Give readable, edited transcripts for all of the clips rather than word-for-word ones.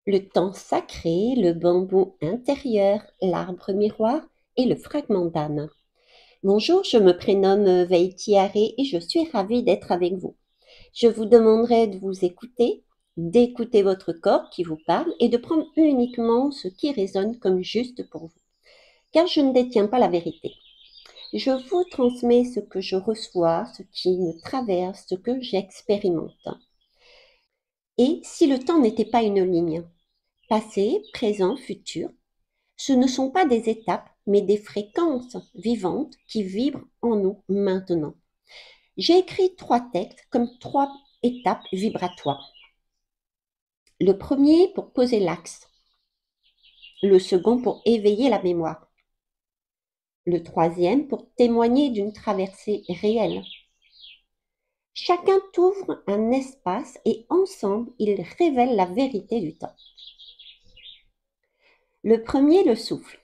le temps sacré, le bambou intérieur, l'arbre miroir et le fragment d'âme. Bonjour, je me prénomme Veiti Haré et je suis ravie d'être avec vous. Je vous demanderai de vous écouter, d'écouter votre corps qui vous parle et de prendre uniquement ce qui résonne comme juste pour vous. Car je ne détiens pas la vérité. Je vous transmets ce que je reçois, ce qui me traverse, ce que j'expérimente. Et si le temps n'était pas une ligne, passé, présent, futur, ce ne sont pas des étapes, mais des fréquences vivantes qui vibrent en nous maintenant. J'ai écrit 3 textes comme 3 étapes vibratoires. Le premier pour poser l'axe, le second pour éveiller la mémoire, le troisième pour témoigner d'une traversée réelle. Chacun t'ouvre un espace et ensemble, ils révèlent la vérité du temps. Le premier, le souffle,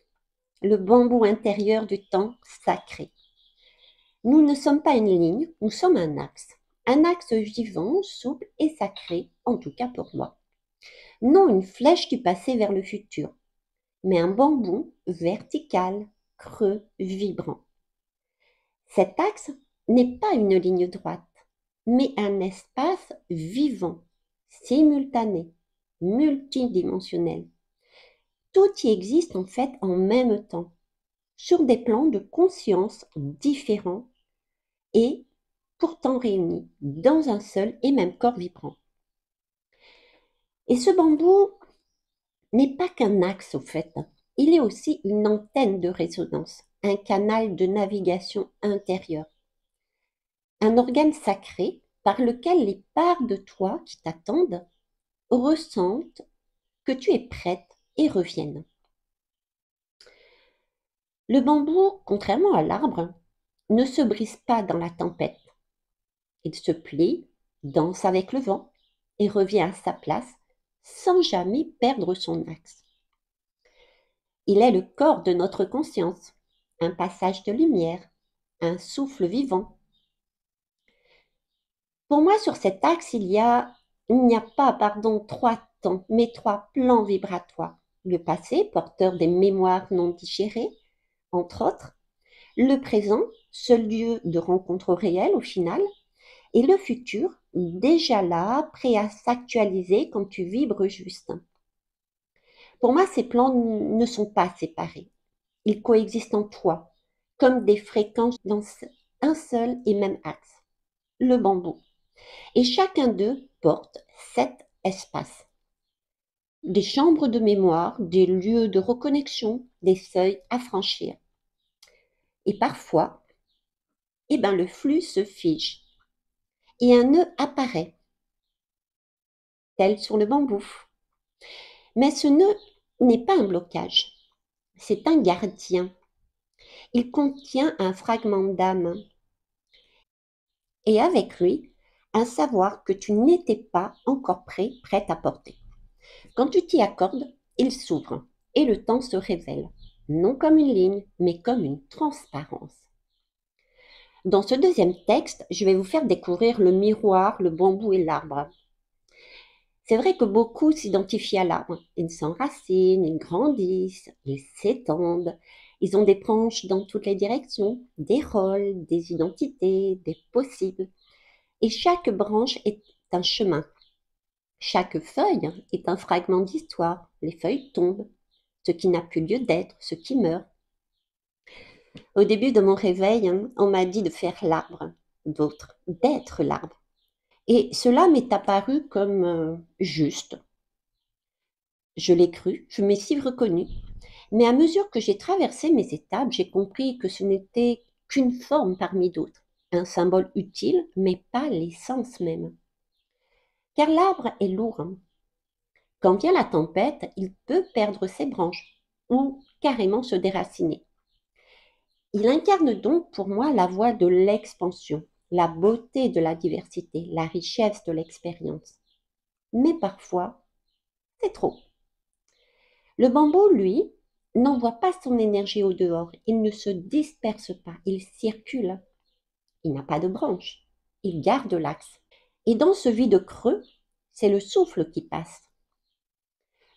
le bambou intérieur du temps sacré. Nous ne sommes pas une ligne, nous sommes un axe vivant, souple et sacré, en tout cas pour moi. Non une flèche du passé vers le futur, mais un bambou vertical, creux, vibrant. Cet axe n'est pas une ligne droite, mais un espace vivant, simultané, multidimensionnel. Tout y existe en fait en même temps, sur des plans de conscience différents et pourtant réunis dans un seul et même corps vibrant. Et ce bambou n'est pas qu'un axe au fait, il est aussi une antenne de résonance, un canal de navigation intérieure, un organe sacré par lequel les parts de toi qui t'attendent ressentent que tu es prête et reviennent. Le bambou, contrairement à l'arbre, ne se brise pas dans la tempête. Il se plie, danse avec le vent et revient à sa place sans jamais perdre son axe. Il est le corps de notre conscience, un passage de lumière, un souffle vivant. Pour moi, sur cet axe, il n'y a pas, 3 temps, mais 3 plans vibratoires. Le passé, porteur des mémoires non digérées, entre autres. Le présent, seul lieu de rencontre réelle au final. Et le futur, déjà là, prêt à s'actualiser quand tu vibres juste. Pour moi, ces plans ne sont pas séparés. Ils coexistent en toi, comme des fréquences dans un seul et même axe, le bambou. Et chacun d'eux porte 7 espaces. Des chambres de mémoire, des lieux de reconnexion, des seuils à franchir. Et parfois, le flux se fige et un nœud apparaît, tel sur le bambou. Mais ce nœud n'est pas un blocage, c'est un gardien. Il contient un fragment d'âme et avec lui, un savoir que tu n'étais pas encore prête à porter. Quand tu t'y accordes, il s'ouvre et le temps se révèle, non comme une ligne, mais comme une transparence. Dans ce deuxième texte, je vais vous faire découvrir le miroir, le bambou et l'arbre. C'est vrai que beaucoup s'identifient à l'arbre. Ils s'enracinent, ils grandissent, ils s'étendent. Ils ont des branches dans toutes les directions, des rôles, des identités, des possibles. Et chaque branche est un chemin. Chaque feuille est un fragment d'histoire. Les feuilles tombent, ce qui n'a plus lieu d'être, ce qui meurt. Au début de mon réveil, on m'a dit de faire l'arbre, d'autres d'être l'arbre. Et cela m'est apparu comme juste. Je l'ai cru, je m'y suis reconnue. Mais à mesure que j'ai traversé mes étapes, j'ai compris que ce n'était qu'une forme parmi d'autres, un symbole utile, mais pas l'essence même. Car l'arbre est lourd. Quand vient la tempête, il peut perdre ses branches ou carrément se déraciner. Il incarne donc pour moi la voie de l'expansion, la beauté de la diversité, la richesse de l'expérience. Mais parfois, c'est trop. Le bambou, lui, n'envoie pas son énergie au dehors, il ne se disperse pas, il circule. Il n'a pas de branches, il garde l'axe. Et dans ce vide creux, c'est le souffle qui passe.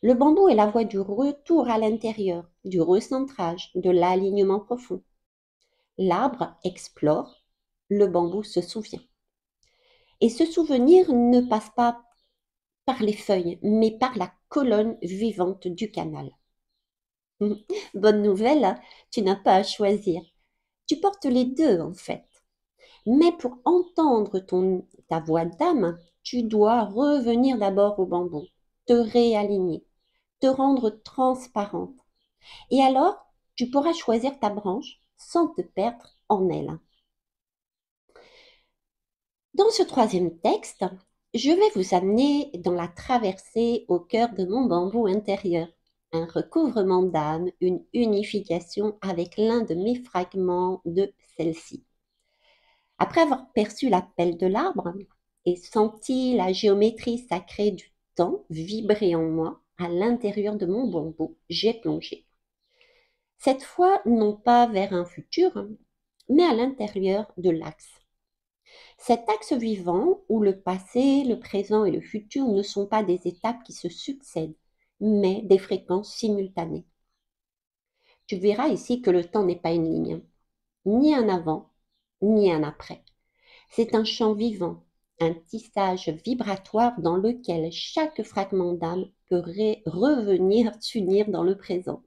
Le bambou est la voie du retour à l'intérieur, du recentrage, de l'alignement profond. L'arbre explore, le bambou se souvient. Et ce souvenir ne passe pas par les feuilles, mais par la colonne vivante du canal. Bonne nouvelle, hein, tu n'as pas à choisir. Tu portes les deux en fait. Mais pour entendre ta voix d'âme, tu dois revenir d'abord au bambou, te réaligner, te rendre transparente. Et alors, tu pourras choisir ta branche sans te perdre en elle. Dans ce troisième texte, je vais vous amener dans la traversée au cœur de mon bambou intérieur, un recouvrement d'âme, une unification avec l'un de mes fragments de celle-ci. Après avoir perçu l'appel de l'arbre et senti la géométrie sacrée du temps vibrer en moi, à l'intérieur de mon bambou, j'ai plongé. Cette fois, non pas vers un futur, mais à l'intérieur de l'axe. Cet axe vivant où le passé, le présent et le futur ne sont pas des étapes qui se succèdent, mais des fréquences simultanées. Tu verras ici que le temps n'est pas une ligne, ni un avant, ni un après. C'est un champ vivant, un tissage vibratoire dans lequel chaque fragment d'âme peut revenir s'unir dans le présent.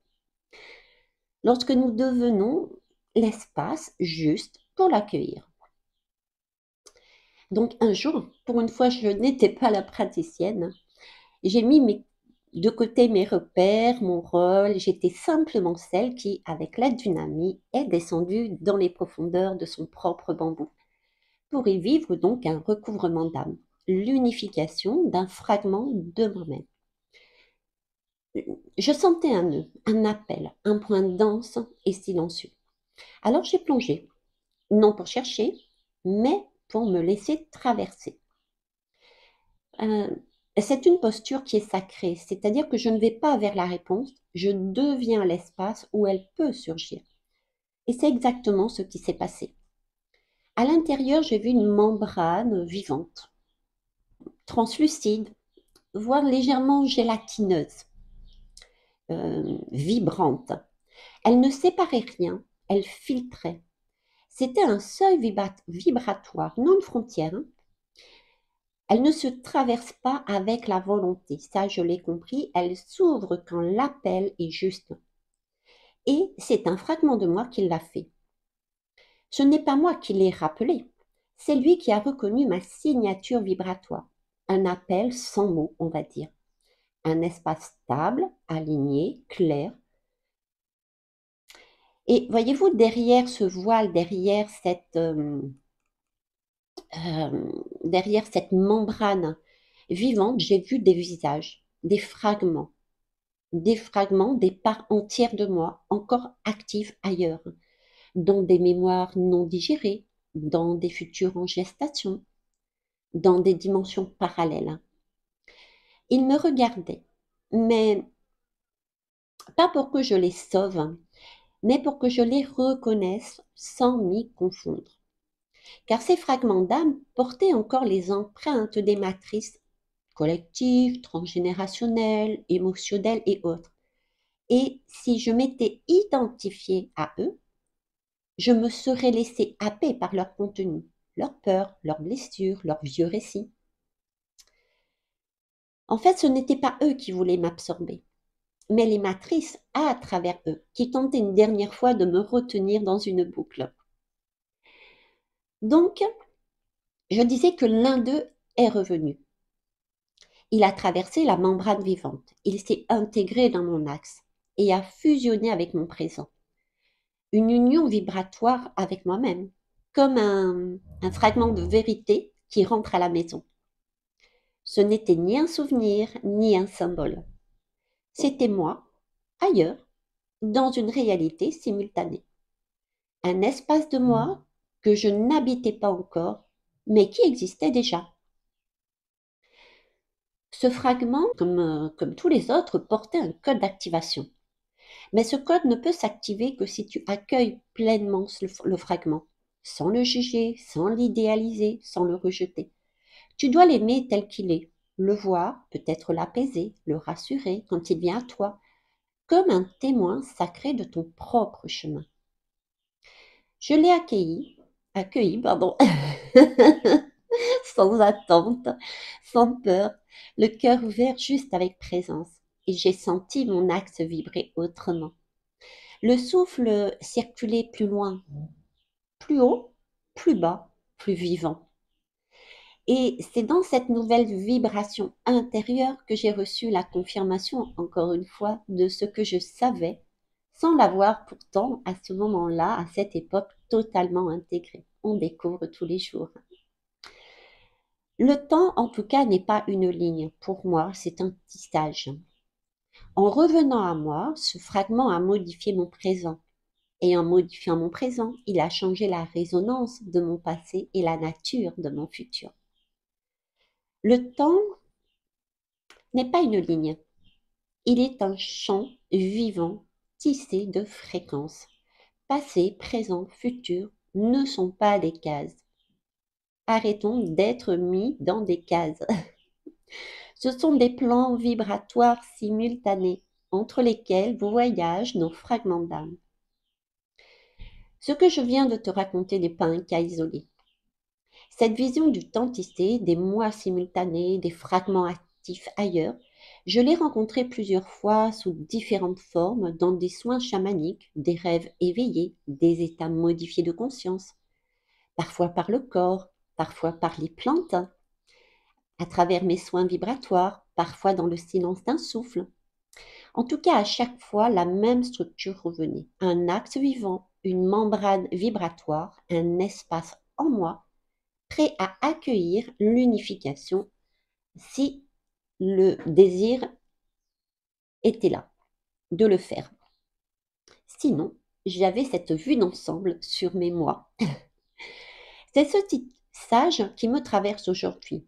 Lorsque nous devenons l'espace juste pour l'accueillir. Donc un jour, pour une fois, je n'étais pas la praticienne. J'ai mis de côté mes repères, mon rôle. J'étais simplement celle qui, avec l'aide d'une amie, est descendue dans les profondeurs de son propre bambou pour y vivre donc un recouvrement d'âme, l'unification d'un fragment de moi-même. Je sentais un nœud, un appel, un point dense et silencieux. Alors j'ai plongé, non pour chercher, mais pour me laisser traverser. C'est une posture qui est sacrée, c'est-à-dire que je ne vais pas vers la réponse, je deviens l'espace où elle peut surgir. Et c'est exactement ce qui s'est passé. À l'intérieur, j'ai vu une membrane vivante, translucide, voire légèrement gélatineuse, vibrante. Elle ne séparait rien, elle filtrait. C'était un seuil vibratoire, non une frontière, hein. Elle ne se traverse pas avec la volonté, ça je l'ai compris, elle s'ouvre quand l'appel est juste. Et c'est un fragment de moi qui l'a fait. Ce n'est pas moi qui l'ai rappelé, c'est lui qui a reconnu ma signature vibratoire, un appel sans mots, on va dire. Un espace stable, aligné, clair. Et voyez-vous, derrière ce voile, derrière cette membrane vivante, j'ai vu des visages, des fragments, des parts entières de moi, encore actives ailleurs, dans des mémoires non digérées, dans des futurs en gestation, dans des dimensions parallèles. Ils me regardaient, mais pas pour que je les sauve, mais pour que je les reconnaisse sans m'y confondre. Car ces fragments d'âme portaient encore les empreintes des matrices collectives, transgénérationnelles, émotionnelles et autres. Et si je m'étais identifiée à eux, je me serais laissée happer par leur contenu, leurs peurs, leurs blessures, leurs vieux récits. En fait, ce n'étaient pas eux qui voulaient m'absorber, mais les matrices à travers eux, qui tentaient une dernière fois de me retenir dans une boucle. Donc, je disais que l'un d'eux est revenu. Il a traversé la membrane vivante, il s'est intégré dans mon axe et a fusionné avec mon présent. Une union vibratoire avec moi-même, comme un fragment de vérité qui rentre à la maison. Ce n'était ni un souvenir, ni un symbole. C'était moi, ailleurs, dans une réalité simultanée. Un espace de moi que je n'habitais pas encore, mais qui existait déjà. Ce fragment, comme tous les autres, portait un code d'activation. Mais ce code ne peut s'activer que si tu accueilles pleinement le fragment, sans le juger, sans l'idéaliser, sans le rejeter. Tu dois l'aimer tel qu'il est, le voir, peut-être l'apaiser, le rassurer quand il vient à toi, comme un témoin sacré de ton propre chemin. Je l'ai accueilli, pardon, sans attente, sans peur, le cœur ouvert juste avec présence. Et j'ai senti mon axe vibrer autrement. Le souffle circulait plus loin, plus haut, plus bas, plus vivant. Et c'est dans cette nouvelle vibration intérieure que j'ai reçu la confirmation, encore une fois, de ce que je savais, sans l'avoir pourtant à ce moment-là, à cette époque, totalement intégré. On découvre tous les jours. Le temps, en tout cas, n'est pas une ligne. Pour moi, c'est un tissage. En revenant à moi, ce fragment a modifié mon présent. Et en modifiant mon présent, il a changé la résonance de mon passé et la nature de mon futur. Le temps n'est pas une ligne. Il est un champ vivant tissé de fréquences. Passé, présent, futur ne sont pas des cases. Arrêtons d'être mis dans des cases. Ce sont des plans vibratoires simultanés entre lesquels voyagent nos fragments d'âme. Ce que je viens de te raconter n'est pas un cas isolé. Cette vision du temps tissé, des mois simultanés, des fragments actifs ailleurs, je l'ai rencontrée plusieurs fois sous différentes formes dans des soins chamaniques, des rêves éveillés, des états modifiés de conscience, parfois par le corps, parfois par les plantes, à travers mes soins vibratoires, parfois dans le silence d'un souffle. En tout cas, à chaque fois, la même structure revenait. Un axe vivant, une membrane vibratoire, un espace en moi, prêt à accueillir l'unification si le désir était là de le faire. Sinon, j'avais cette vue d'ensemble sur mes moi. C'est ce tissage qui me traverse aujourd'hui.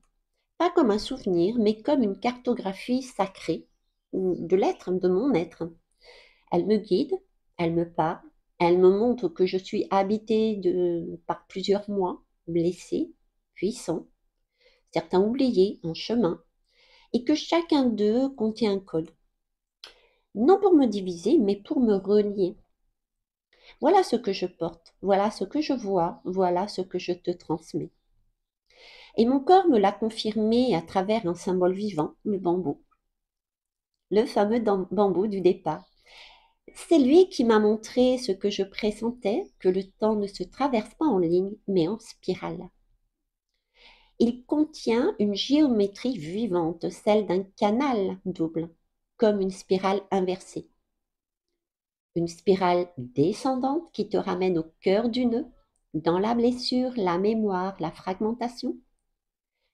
Pas comme un souvenir, mais comme une cartographie sacrée de l'être, de mon être. Elle me guide, elle me parle, elle me montre que je suis habitée par plusieurs moi, blessés, puissants, certains oubliés, en chemin, et que chacun d'eux contient un code. Non pour me diviser, mais pour me relier. Voilà ce que je porte, voilà ce que je vois, voilà ce que je te transmets. Et mon corps me l'a confirmé à travers un symbole vivant, le bambou. Le fameux bambou du départ. C'est lui qui m'a montré ce que je pressentais, que le temps ne se traverse pas en ligne, mais en spirale. Il contient une géométrie vivante, celle d'un canal double, comme une spirale inversée. Une spirale descendante qui te ramène au cœur du nœud, dans la blessure, la mémoire, la fragmentation.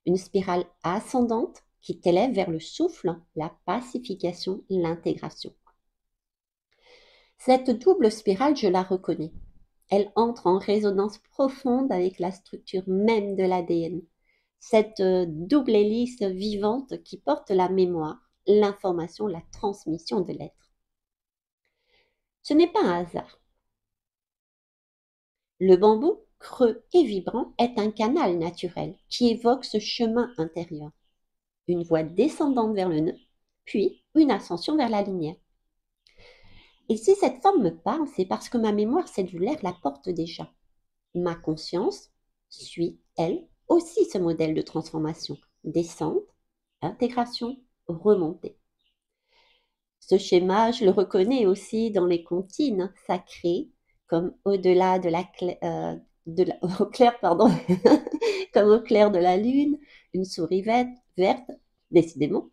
Une spirale ascendante qui t'élève vers le souffle, la pacification, l'intégration. Cette double spirale, je la reconnais. Elle entre en résonance profonde avec la structure même de l'ADN. Cette double hélice vivante qui porte la mémoire, l'information, la transmission de l'être. Ce n'est pas un hasard. Le bambou, creux et vibrant, est un canal naturel qui évoque ce chemin intérieur. Une voie descendante vers le nœud, puis une ascension vers la lumière. Et si cette forme me parle, c'est parce que ma mémoire cellulaire la porte déjà. Ma conscience suit, elle, aussi ce modèle de transformation. Descente, intégration, remontée. Ce schéma, je le reconnais aussi dans les comptines sacrées, comme au-delà de au clair, pardon, comme au clair de la lune, une souris verte, décidément,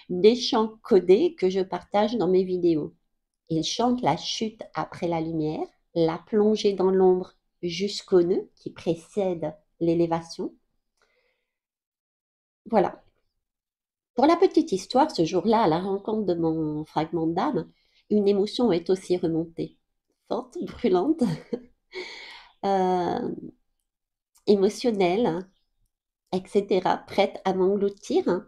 des chants codés que je partage dans mes vidéos. Ils chantent la chute après la lumière, la plongée dans l'ombre jusqu'au nœud qui précède l'élévation. Voilà. Pour la petite histoire, ce jour-là, à la rencontre de mon fragment d'âme, une émotion est aussi remontée. Forte, brûlante, euh, émotionnelle, etc., prête à m'engloutir.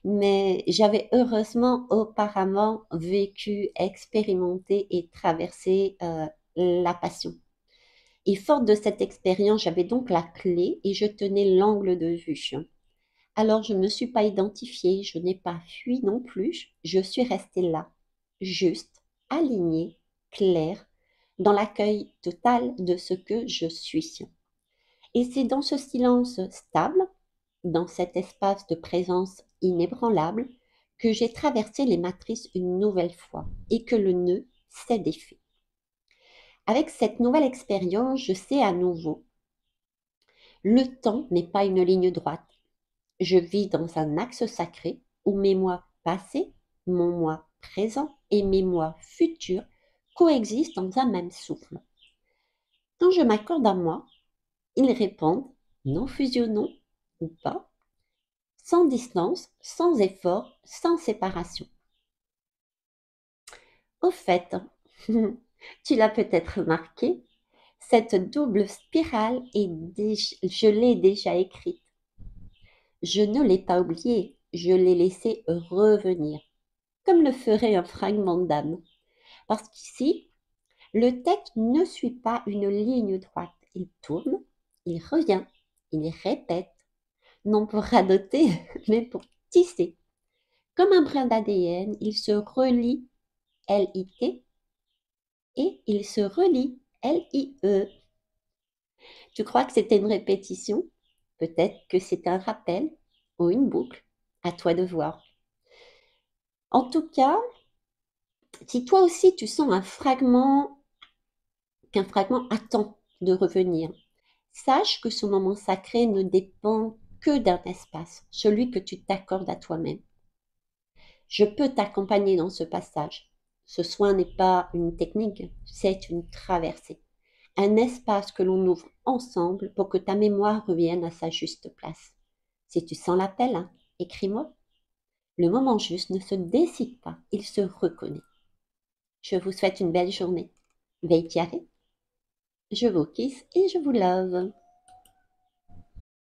Mais j'avais heureusement auparavant vécu, expérimenté et traversé la passion. Et forte de cette expérience, j'avais donc la clé et je tenais l'angle de vue. Alors je ne me suis pas identifiée, je n'ai pas fui non plus, je suis restée là, juste, alignée, claire, dans l'accueil total de ce que je suis. Et c'est dans ce silence stable, dans cet espace de présence inébranlable, que j'ai traversé les matrices une nouvelle fois et que le nœud s'est défait. Avec cette nouvelle expérience, je sais à nouveau, le temps n'est pas une ligne droite. Je vis dans un axe sacré où mes moi passés, mon moi présent et mes moi futurs coexistent dans un même souffle. Quand je m'accorde à moi, ils répondent, non fusionnons ou pas, sans distance, sans effort, sans séparation. Au fait, tu l'as peut-être remarqué, cette double spirale je l'ai déjà écrite. Je ne l'ai pas oubliée, je l'ai laissée revenir, comme le ferait un fragment d'âme. Parce qu'ici, le texte ne suit pas une ligne droite. Il tourne, il revient, il répète, non pour radoter, mais pour tisser. Comme un brin d'ADN, il se relie L-I-T et il se relie L-I-E. Tu crois que c'était une répétition? Peut-être que c'est un rappel ou une boucle. À toi de voir. En tout cas, si toi aussi tu sens qu'un fragment attend de revenir, sache que ce moment sacré ne dépend que d'un espace, celui que tu t'accordes à toi-même. Je peux t'accompagner dans ce passage. Ce soin n'est pas une technique, c'est une traversée. Un espace que l'on ouvre ensemble pour que ta mémoire revienne à sa juste place. Si tu sens l'appel, hein, écris-moi. Le moment juste ne se décide pas, il se reconnaît. Je vous souhaite une belle journée. Veille. Je vous kiss et je vous love.